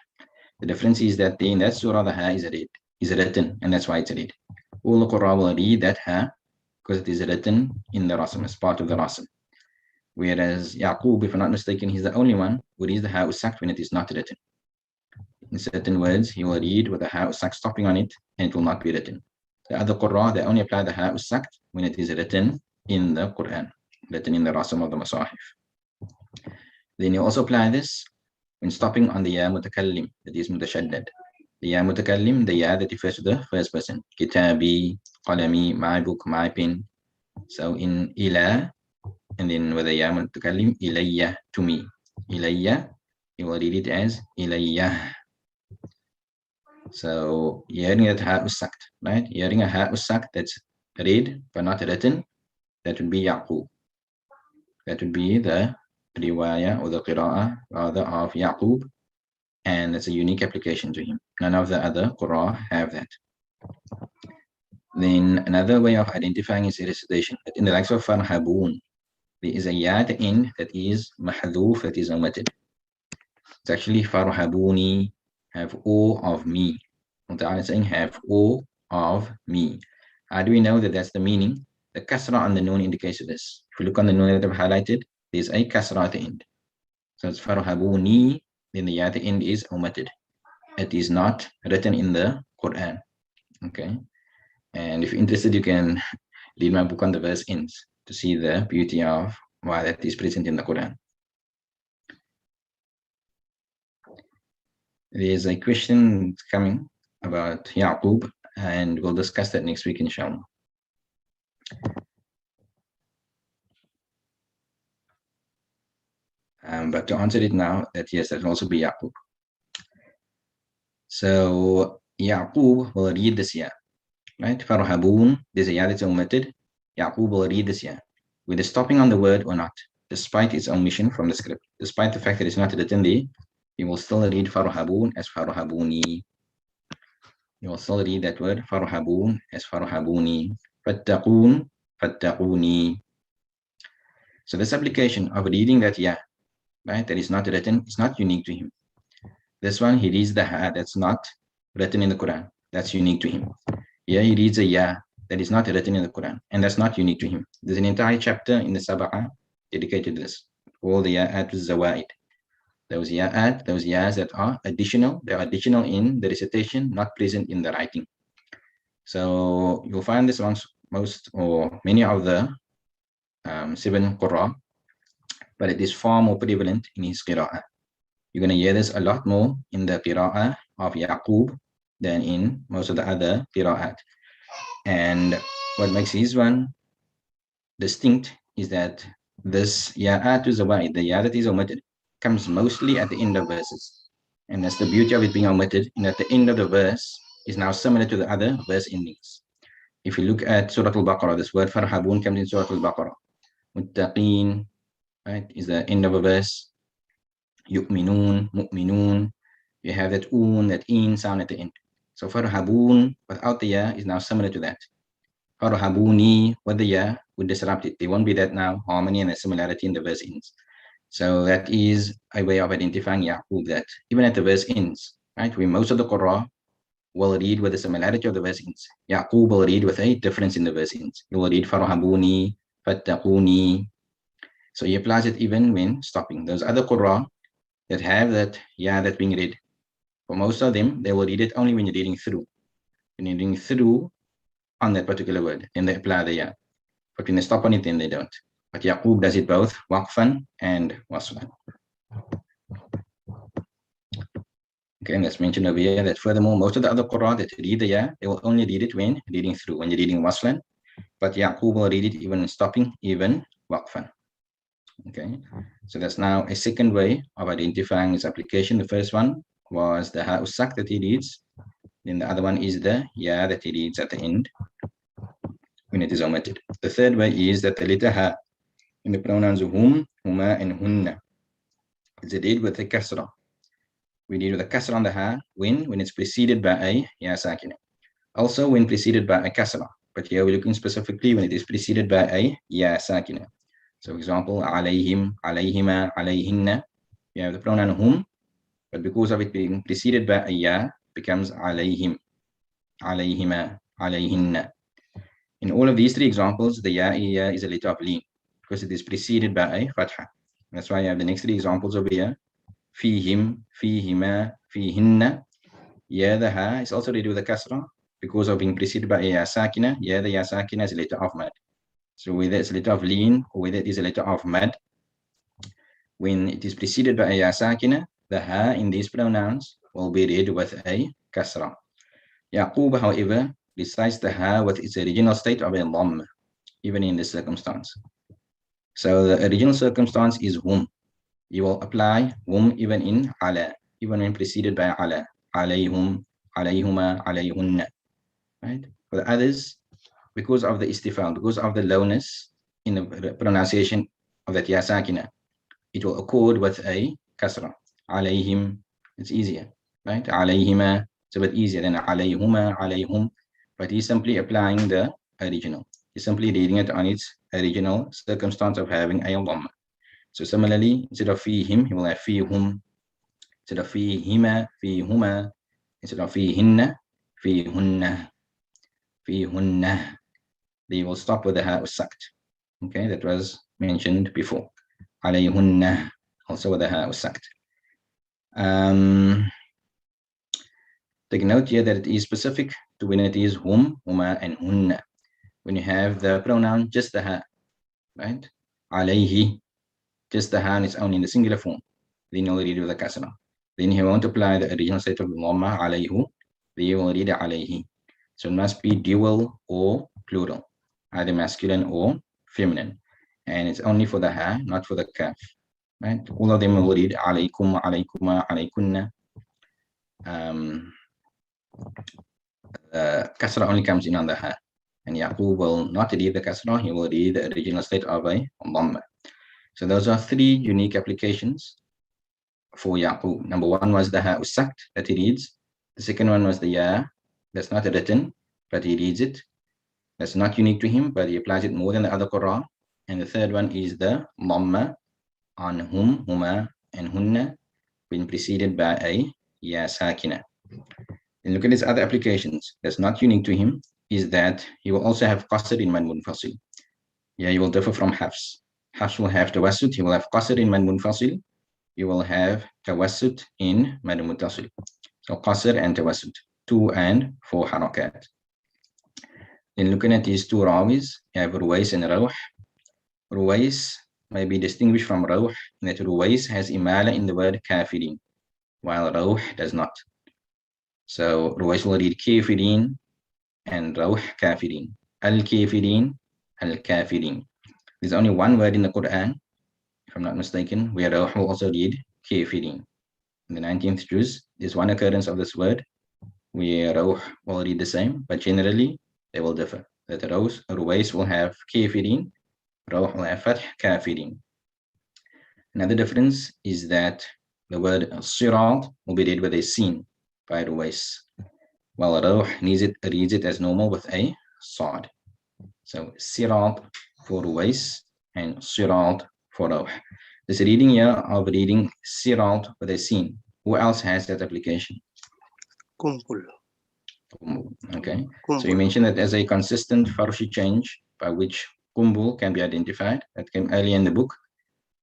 Speaker 2: The difference is that in that surah, the ha is written, and that's why it's read. All the Qur'an will read that ha because it is written in the Rasm, as part of the Rasm. Whereas Yaqub, if I'm not mistaken, he's the only one who reads the ha usakt when it is not written. In certain words, he will read with the ha usakt stopping on it, and it will not be written. The other Qur'an, they only apply the ha usakt when it is written in the Qur'an, written in the Rasm of the Masahif. Then you also apply this when stopping on the ya mutakallim, that is mutashaddad. The ya mutakallim, the ya that refers to the first person. Kitabi, qalami, my book, my pen. So in ila, and then with the ya mutakallim, ilayya, to me. Ilayya, you will read it as ilayya. So hearing that ha usakt, right? Hearing a ha usakt that's read but not written, that would be Yaqub. That would be the riwayah or the qira'ah rather of Yaqub, and it's a unique application to him. None of the other Qur'an have that. Then another way of identifying is recitation. In the likes of farhabun, there is a ya at the end that is mahdhuf, that is omitted. It's actually farhabuni, have all of me. Allah is saying have all of me. How do we know that that's the meaning? The kasra on the noon indicates this. If you look on the noon that I've highlighted, there's a kasra at the end. So it's farhabuni, then the ya at the end is omitted. It is not written in the Quran. Okay. And if you're interested, you can read my book on the verse ends to see the beauty of why that is present in the Quran. There's a question coming about Yaqub, and we'll discuss that next week, inshallah. But to answer it now, that yes, that will also be Yaqub. So Yaqub will read this ya, right? Farhabun, there's a ya that's omitted. Yaqub will read this ya, whether stopping on the word or not, despite its omission from the script, despite the fact that it's not written there, you will still read farhabun as farhabuni. You will still read that word farhabun as farhabuni. Fattaqun, fattaquni. So this application of reading that ya, right, that is not written, is not unique to him. This one, he reads the ha that's not written in the Quran. That's unique to him. Here he reads a ya that is not written in the Quran, and that's not unique to him. There's an entire chapter in the Sab'ah dedicated to this. All the ya'at with zawaid. Those ya'at, those yas that are additional, they are additional in the recitation, not present in the writing. So you'll find this amongst most or many of the 7 Qur'an, but it is far more prevalent in his qira'ah. You're going to hear this a lot more in the qira'ah of Yaqub than in most of the other qira'at. And what makes his one distinct is that this ya'atu zawaid, the ya that is omitted, comes mostly at the end of verses. And that's the beauty of it being omitted, and at the end of the verse is now similar to the other verse endings. If you look at Surah Al-Baqarah, this word farhabun comes in Surah Al-Baqarah. Muttaqeen, right, is the end of a verse. Yu'minun, mu'minun. You have that un, that in sound at the end. So farhabun without the ya is now similar to that. Farhabuni with the ya would disrupt it. There won't be that now harmony and a similarity in the verse ends. So that is a way of identifying Yaqub, that even at the verse ends, right, where most of the Qur'an will read with the similarity of the verse ends, Yaqub will read with a difference in the verse ends. He will read farhabuni, fattaquni. So he applies it even when stopping. Those other Qur'an that have that ya that's being read, for most of them, they will read it only when you're reading through. When you're reading through on that particular word, then they apply the ya. But when they stop on it, then they don't. But Yaqub does it both waqfan and waslan. Okay, and that's mentioned over here that furthermore, most of the other Qur'an that read the ya, they will only read it when reading through, when you're reading waslan. But Yaqub will read it even stopping, even waqfan. Okay, so that's now a second way of identifying its application. The first one was the ha usak that he reads. Then the other one is the ya that he reads at the end when it is omitted. The third way is that the letter ha in the pronouns hum, huma, and hunna is read with a kasra. We read with a kasra on the ha when it's preceded by a ya sakina. Also when preceded by a kasra. But here we're looking specifically when it is preceded by a ya sakina. So for example, alayhim, alayhima, alayhinna. You have the pronoun hum, but because of it being preceded by a ya, becomes alayhim, alayhima, alayhinna. In all of these three examples, the ya is a letter of leen because it is preceded by a fatha. That's why you have the next three examples over here. Fihim, fihima, fihinna. Ya, the ha is also read with a kasra because of being preceded by a ya sakina. Ya, the ya sakina is a letter of mad. So whether it's a letter of leen or whether it is a letter of mad, when it is preceded by a ya sakina, the ha in these pronouns will be read with a kasra. Yaqub, however, recites the ha with its original state of a dhamm, even in this circumstance. So the original circumstance is hum. You will apply hum even in ala, even when preceded by ala. Alayhum, alayhuma, alayhunna. Right? For the others, because of the istifal, because of the lowness in the pronunciation of that ya sakina, it will accord with a kasra. Alayhim, it's easier, right? Alayhima, it's a bit easier than alayhuma, alayhum, but he's simply applying the original. He's simply reading it on its original circumstance of having a dhamma. So similarly, instead of fihim, he will have fihum. Instead of fihima, fihuma. Instead of fihinna, fihunna, fihunna. They will stop with the ha sakt. Okay, that was mentioned before. Alayhunna, also with the ha sakt. Take note here that it is specific to when it is hum, huma, and hunna. When you have the pronoun just the ha, right? Alayhi, just the ha on its own in the singular form. Then you'll read with the kasra. Then you won't apply the original state of the dhamma, alayhu. Then you will read alayhi. So it must be dual or plural, either masculine or feminine. And it's only for the ha, not for the kaf. Right? All of them will read alaykum, alaykuma, alaykunna. Kasra only comes in on the ha. And Yaqub will not read the kasra, he will read the original state of a dhamma. So those are three unique applications for Yaqub. Number one was the ha sakt that he reads. The second one was the ya that's not written, but he reads it. That's not unique to him, but he applies it more than the other Qur'an. And the third one is the dhamma on hum, huma, and hunna, when preceded by a ya sakina. And look at his other applications. That's not unique to him, is that he will also have qasr in mad munfasil. Yeah, he will differ from Hafs. Hafs will have tawassut, he will have qasr in mad munfasil. You will have tawassut in mad muttasil. So qasr and tawassut, 2 and 4 harakat. Then looking at these two rawis, you have Ruwais and Rawh. Ruwais may be distinguished from Rawh in that Ruwais has imala in the word kafirin, while Rawh does not. So Ruwais will read kafirin and Rawh kafirin. Al-kafirin, al-kafirin. There's only one word in the Quran, if I'm not mistaken, where Rawh will also read kafirin. In the 19th juz, there's one occurrence of this word where Rawh will read the same, but generally they will differ. That Ruwais will have kafirin, Rawh will have fath kafirin. Another difference is that the word sirat will be read with a sin by Ruwais, while Rawh reads it as normal with a sad. So sirat for Ruwais and sirat for Rawh. This reading here of reading sirat with a sin, who else has that application?
Speaker 4: Kumpul.
Speaker 2: Okay,
Speaker 4: Kumbul.
Speaker 2: so you mentioned that as a consistent farshi change by which kumbul can be identified. That came earlier in the book,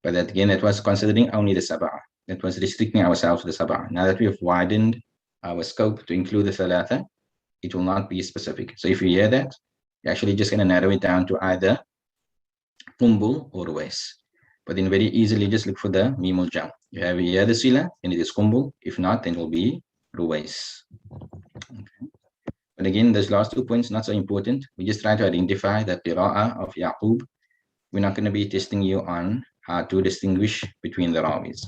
Speaker 2: but that again, that was considering only the sab'ah. That was restricting ourselves to the sab'ah. Now that we have widened our scope to include the thalatha, it will not be specific. So if you hear that, you're actually just going to narrow it down to either kumbul or ruwais. But then very easily just look for the mimul jam. You have here the sila, then it is kumbul. If not, then it will be ruwais. Okay. But again, those last 2 points not so important. We just try to identify the qira'ah of Yaqub. We're not going to be testing you on how to distinguish between the rawis.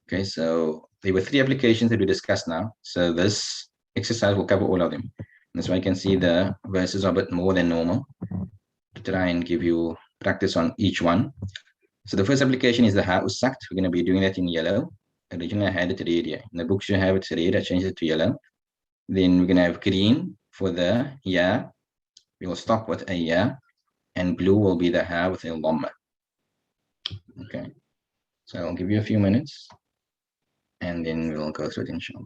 Speaker 2: Okay, so there were 3 applications that we discussed now. So this exercise will cover all of them. That's why you can see the verses are a bit more than normal to try and give you practice on each one. So the first application is the ha'us sakt. We're going to be doing that in yellow. Originally I had it red here. In the books you have it red, I changed it to yellow. Then we're going to have green for the ya. We will stop with a ya. and blue will be the ha with a dhamma. Okay, so I'll give you a few minutes and then we'll go through it, inshallah.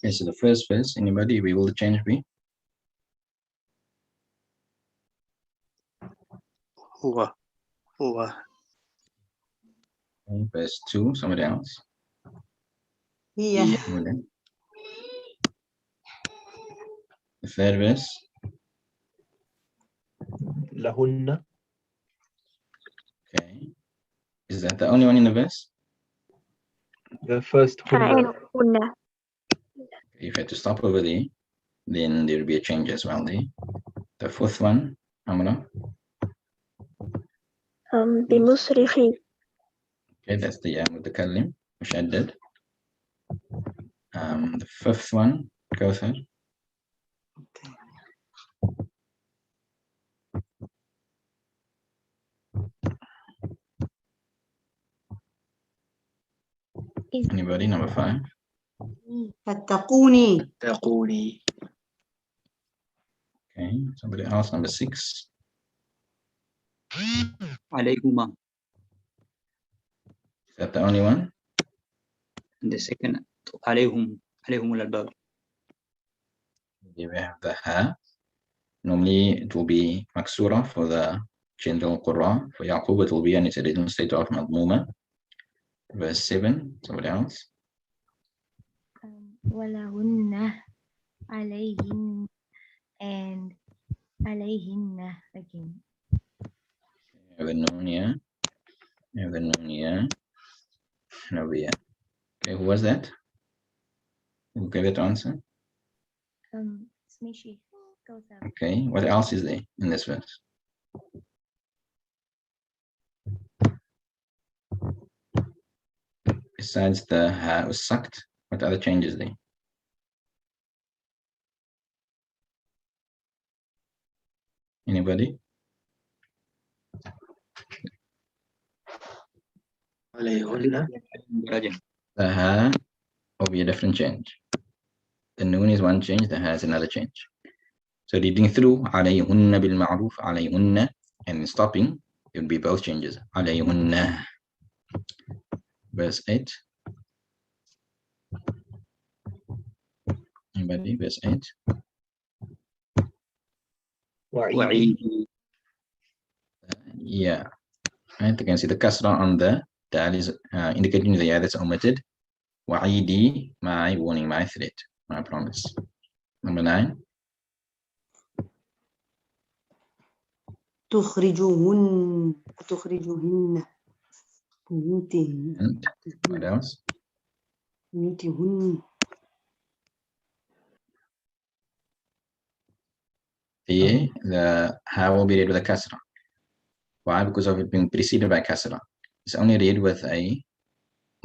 Speaker 2: Okay, so the first verse, anybody be able to change me?
Speaker 4: Huwa.
Speaker 2: Okay, verse 2, somebody else.
Speaker 3: هي.
Speaker 2: The third verse.
Speaker 6: لهن.
Speaker 2: Okay. Is that the only one in the verse?
Speaker 6: The first هن.
Speaker 2: If you had to stop over there, then there will be a change as well there. The fourth one, Amna.
Speaker 5: بمصرخي.
Speaker 2: Okay, that's the mutakallim, mushaddad. The fifth one, Kawthar. Anybody? Number 5.
Speaker 3: فاتقوني.
Speaker 7: تقولي.
Speaker 2: Okay, somebody else, number 6.
Speaker 8: عليهما.
Speaker 2: Is that the only one?
Speaker 8: And the second عليهم الألباب.
Speaker 2: Here we have the ha. Normally it will be maksura for the general Qur'an. For Yaqub it will be in its original state of madmuma. Verse 7, somebody else.
Speaker 5: ولهن عليهن and عليهن again.
Speaker 2: You have the noon here. You have the noon here. And over here. Okay, who was that? Who gave it answer?
Speaker 5: Smishi.
Speaker 2: Okay, what else is there in this verse? Besides the ha was sucked, what other changes there? Anybody? The ha will be a different change. The noon is one change, the ha is another change. So reading through alayhunna bil ma'ruf, alayhunna, and stopping, it will be both changes. Alayhunna. Verse 8. Anybody? Verse 8.
Speaker 8: وعيدي.
Speaker 2: Yeah. Right. You can see the kasra on the dal is indicating the that's omitted. Wa'idi, my warning, my threat, my promise. Number 9.
Speaker 3: تخرجوهن بيوتهن
Speaker 2: And what else?
Speaker 3: بيوتهن
Speaker 2: The how will be read with a kasra. Why? Because of it being preceded by kasra. It's only read with a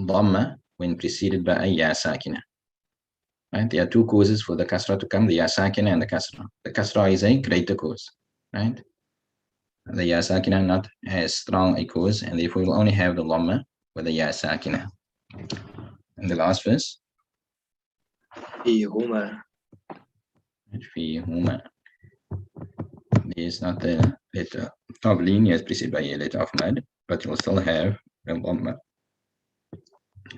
Speaker 2: dhamma when preceded by a ya sakina. Right? There are two causes for the kasra to come, the ya sakina and the kasra. The kasra is a greater cause, right? The ya sakina not as strong a cause, and therefore we'll only have the dhamma with the ya sakina. And the last verse.
Speaker 7: فيهما.
Speaker 2: فيهما. Is not the letter of linear as preceded by a letter of mad, but you'll still have a dhamma.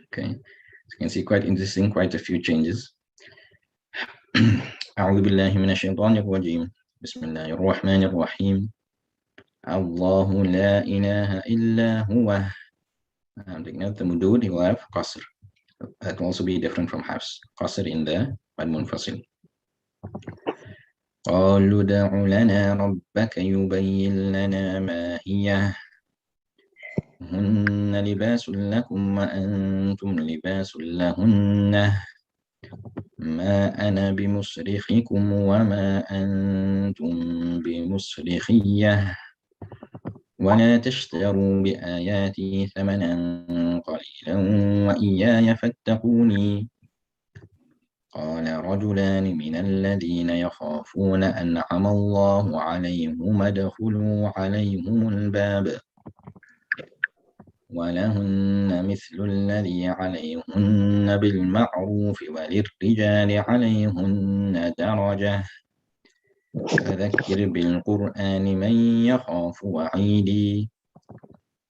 Speaker 2: Okay, so you can see quite interesting, quite a few changes. أعوذ بالله من الشيطان الرجيم. بسم الله الرحمن الرحيم. الله لا إله إلا هو. I'm taking out the mudud, he will have qasr. That will also be different from hafs. Qasr in the mad munfasil. قالوا ادع لنا ربك يبين لنا ما هي هن لباس لكم وأنتم لباس لهن ما أنا بمصرخكم وما أنتم بمصرخية ولا تشتروا بآياتي ثمنا قليلا وإياي فاتقوني قال رجلان من الذين يخافون أنعم الله عليهم ادخلوا عليهم الباب ولهن مثل الذي عليهن بالمعروف وللرجال عليهن درجة فذكر بالقرآن من يخاف وعيدي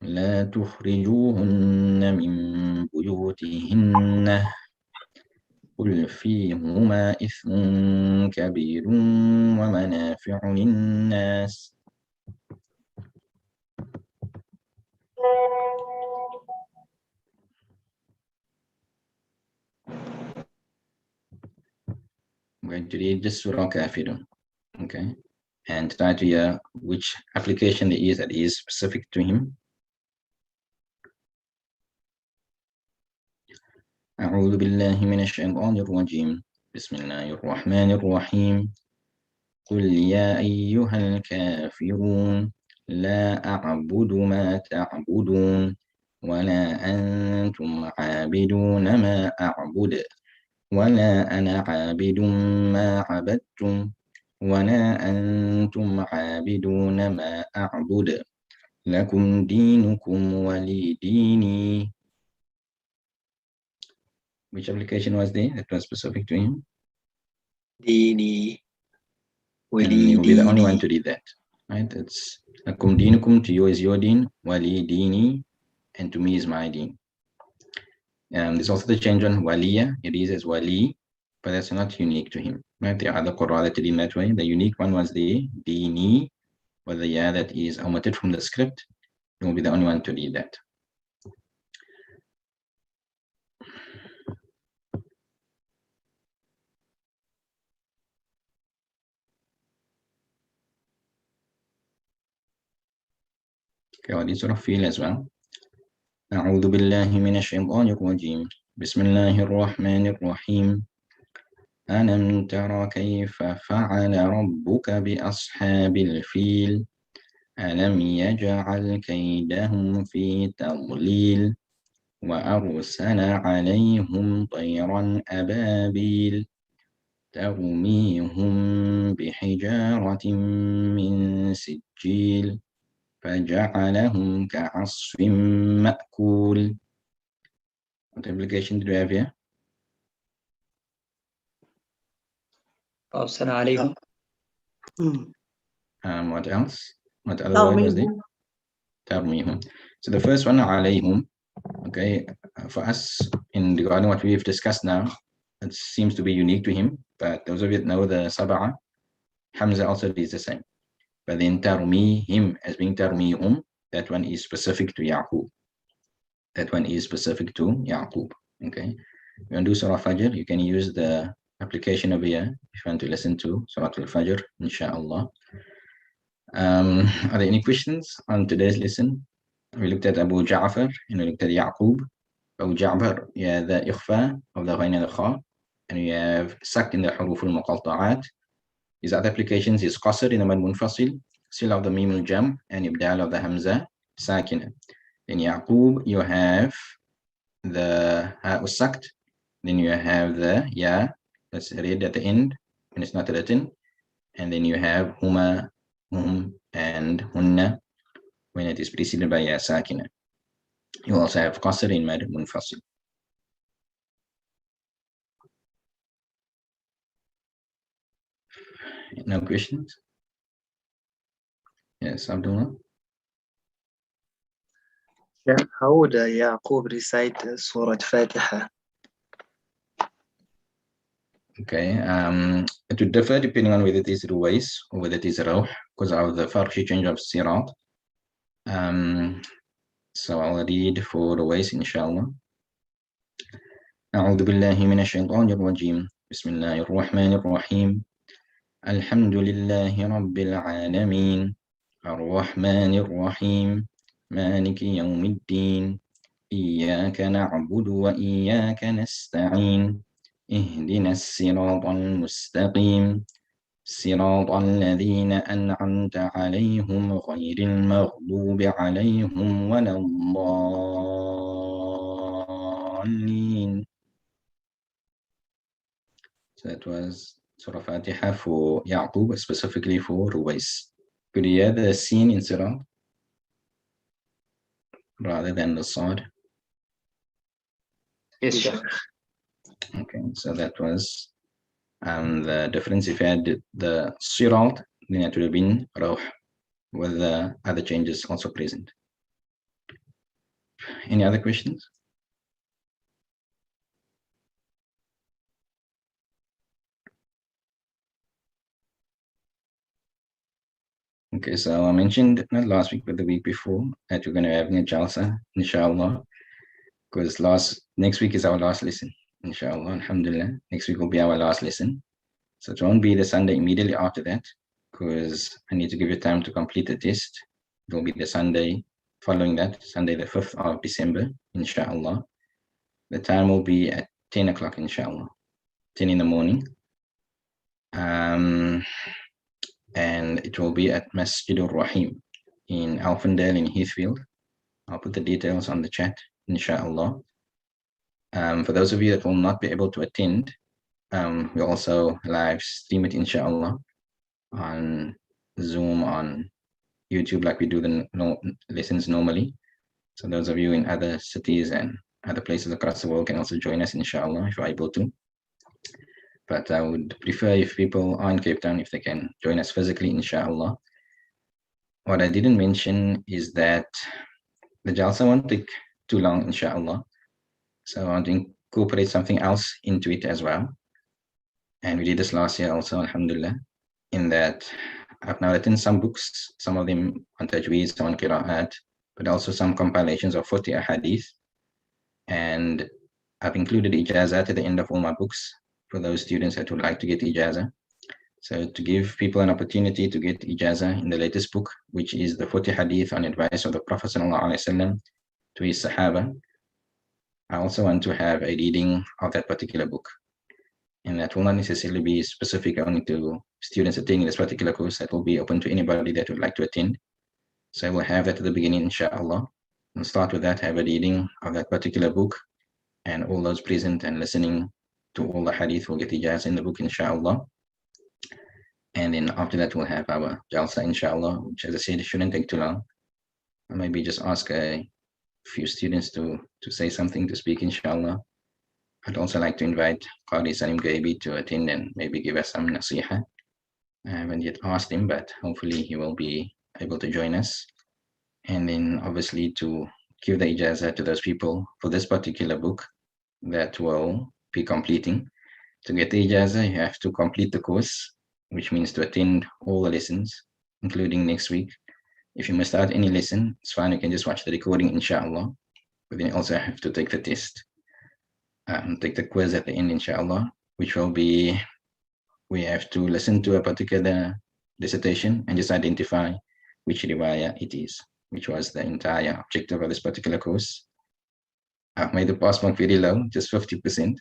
Speaker 2: لا تخرجوهن من بيوتهن قل فيهما إثم كبير ومنافع للناس I'm going to read this Surah Kafirun, okay, and try to hear which application there is that is specific to him. أعوذ بالله من الشيطان الرجيم بسم الله الرحمن الرحيم قل يا أيها الكافرون لا أعبد ما تعبدون ولا أنتم عابدون ما أعبد ولا أنا عابد ما عبدتم ولا أنتم عابدون ما أعبد لكم دينكم ولي ديني. Which application was there that was specific to him?
Speaker 7: ديني
Speaker 2: And
Speaker 7: ولي
Speaker 2: you'll be the only one
Speaker 7: ديني.
Speaker 2: to read that, right? It's lakum dinukum, to you is your deen, wali dini, and to me is my deen. There's also the change on waliya, it is as wali, but that's not unique to him, right? There are other Qur'an that did in that way. The unique one was the dini, or the ya that is omitted from the script. You'll be the only one to read that. Okay, well, these sort of feel as well. أعوذ بالله من الشيطان الرجيم بسم الله الرحمن الرحيم ألم تر كيف فعل ربك بأصحاب الفيل ألم يجعل كيدهم في تضليل وأرسل عليهم طيرا أبابيل ترميهم بحجارة من سجيل فجعلهم كعصف مأكول. What application do we have here?
Speaker 8: أرسل عليهم.
Speaker 2: What else? What other word was there? Tarmihum. So the first one, alayhum. Okay, for us, in regarding what we've discussed now, it seems to be unique to him. but those of you that know the Sab'a, Hamza also is the same. But then tarmihim as being tarmihum, that one is specific to Yaqub. That one is specific to Yaqub. Okay. If you want to do Surah Fajr, you can use the application over here if you want to listen to Surah Al-Fajr, inshallah. Are there any questions on today's lesson? We looked at Abu Ja'far and we looked at Yaqub. Abu Ja'far, yeah, the ikhfa of the ghain and the kha, and we have sak in the huruf al-muqatta'at. His other applications is qasr in the mad munfasil, sil of the mim al-jam, and ibdal of the hamza sakina. In Yaqub, you have the ha sakt, then you have the ya that's read at the end when it's not written, and then you have huma, hum, and hunna when it is preceded by ya sakina. You also have qasr in mad munfasil. No questions? Yes, Abdullah.
Speaker 7: Yeah, how would Yaqub recite Surah Fatiha?
Speaker 2: Okay, it would differ depending on whether it is Ruwais or whether it is Rawh, because of the farqi change of Sirat. So I'll read for Ruwais, inshallah. أعوذ بالله من الشيطان الرجيم بسم الله الرحمن الرحيم الحمد لله رب العالمين الرحمن الرحيم مالك يوم الدين إياك نعبد وإياك نستعين اهدنا الصراط المستقيم صراط الذين أنعمت عليهم غير المغضوب عليهم ولا الضالين. So that was Surah Fatiha for Yaqub, specifically for Ruwais. Could you hear the scene in Surah rather than the Sad?
Speaker 8: Yes, Sheikh.
Speaker 2: Okay, so that was the difference. If you had the Sirat, then it would have been Rawh, with the other changes also present. Any other questions? Okay, so I mentioned not last week, but the week before that we're going to have a jalsa, inshallah, because next week is our last lesson, inshallah, alhamdulillah. Next week will be our last lesson. So it won't be the Sunday immediately after that, because I need to give you time to complete the test. It will be the Sunday following that, Sunday the 5th of December, inshallah. The time will be at 10 o'clock, inshallah, 10 in the morning. And it will be at Masjid al-Rahim in Alphindale in Heathfield. I'll put the details on the chat, inshallah. For those of you that will not be able to attend, we also live stream it, inshallah, on Zoom, on YouTube, like we do the lessons normally. So those of you in other cities and other places across the world can also join us, inshallah, if you're able to. But I would prefer if people are in Cape Town, if they can join us physically, inshallah. What I didn't mention is that the Jalsa won't take too long, inshallah. So I want to incorporate something else into it as well. And we did this last year also, alhamdulillah, in that I've now written some books, some of them on tajweed, some on qira'at, but also some compilations of 40 ahadith. And I've included ijazat at the end of all my books for those students that would like to get ijazah. So to give people an opportunity to get ijazah in the latest book, which is the 40 hadith on advice of the Prophet ﷺ to his Sahaba, I also want to have a reading of that particular book. And that will not necessarily be specific only to students attending this particular course. That will be open to anybody that would like to attend. So I will have that at the beginning, inshallah. We'll start with that, have a reading of that particular book, and all those present and listening to all the hadith will get ijazah in the book, inshallah. And then after that, we'll have our jalsa, inshallah, which, as I said, shouldn't take too long. Or maybe just ask a few students to say something, to speak, inshallah. I'd also like to invite Qari Salim Gaibi to attend and maybe give us some nasiha. I haven't yet asked him, but hopefully he will be able to join us. And then obviously to give the ijazah to those people for this particular book that will be completing. To get the ijazah, you have to complete the course, which means to attend all the lessons, including next week. If you missed out any lesson, it's fine, you can just watch the recording, inshallah. But then you also have to take the test, take the quiz at the end, inshallah, which will be, we have to listen to a particular dissertation and just identify which riwayah it is, which was the entire objective of this particular course. I've made the pass mark very low, just 50%.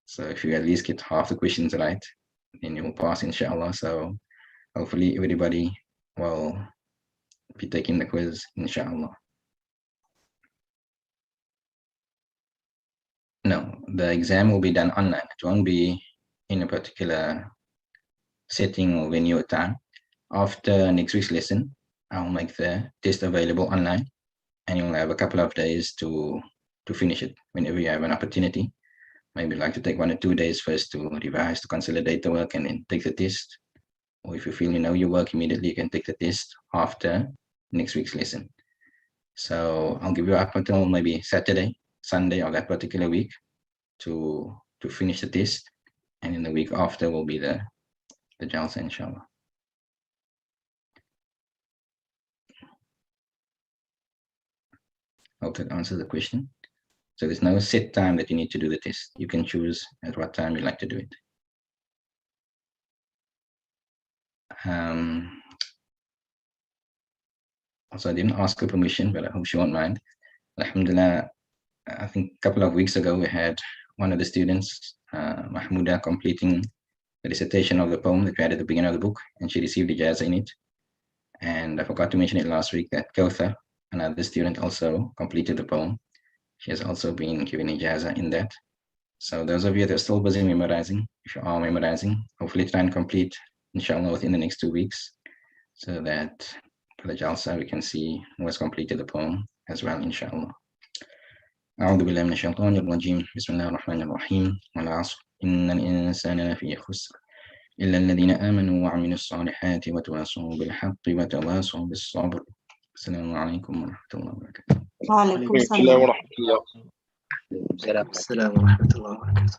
Speaker 2: So if you at least get half the questions right, then you will pass, inshallah. So hopefully everybody will be taking the quiz, inshallah. No, the exam will be done online. It won't be in a particular setting or venue or time. After next week's lesson, I'll make the test available online, and you'll have a couple of days to finish it whenever you have an opportunity. Maybe like to take 1 or 2 days first to revise, to consolidate the work, and then take the test. Or if you feel you know your work immediately, you can take the test after next week's lesson. So I'll give you up until maybe Saturday, Sunday of that particular week to finish the test, and in the week after will be the jalsa, inshallah. Hope that answers the question. So there's no set time that you need to do the test. You can choose at what time you like to do it. Also, I didn't ask her permission, but I hope she won't mind. Alhamdulillah, I think a couple of weeks ago, we had one of the students, Mahmouda, completing the recitation of the poem that we had at the beginning of the book, and she received ijazah in it. And I forgot to mention it last week that Kauthar, another student, also completed the poem. She has also been given ijazah in that. So those of you that are still busy memorizing, if you are memorizing, hopefully try and complete, inshallah, within the next 2 weeks, so that for the jalsa we can see who has completed the poem as well, inshallah. أعوذ بالله من الشيطان الرجيم بسم الله الرحمن الرحيم والعصر إن الإنسان لفي خسر إلا الذين آمنوا وعملوا الصالحات وتواصوا بالحق وتواصوا بالصبر. السلام عليكم ورحمة الله وبركاته.
Speaker 3: وعليكم
Speaker 4: السلام ورحمة الله.
Speaker 7: السلام ورحمة الله وبركاته.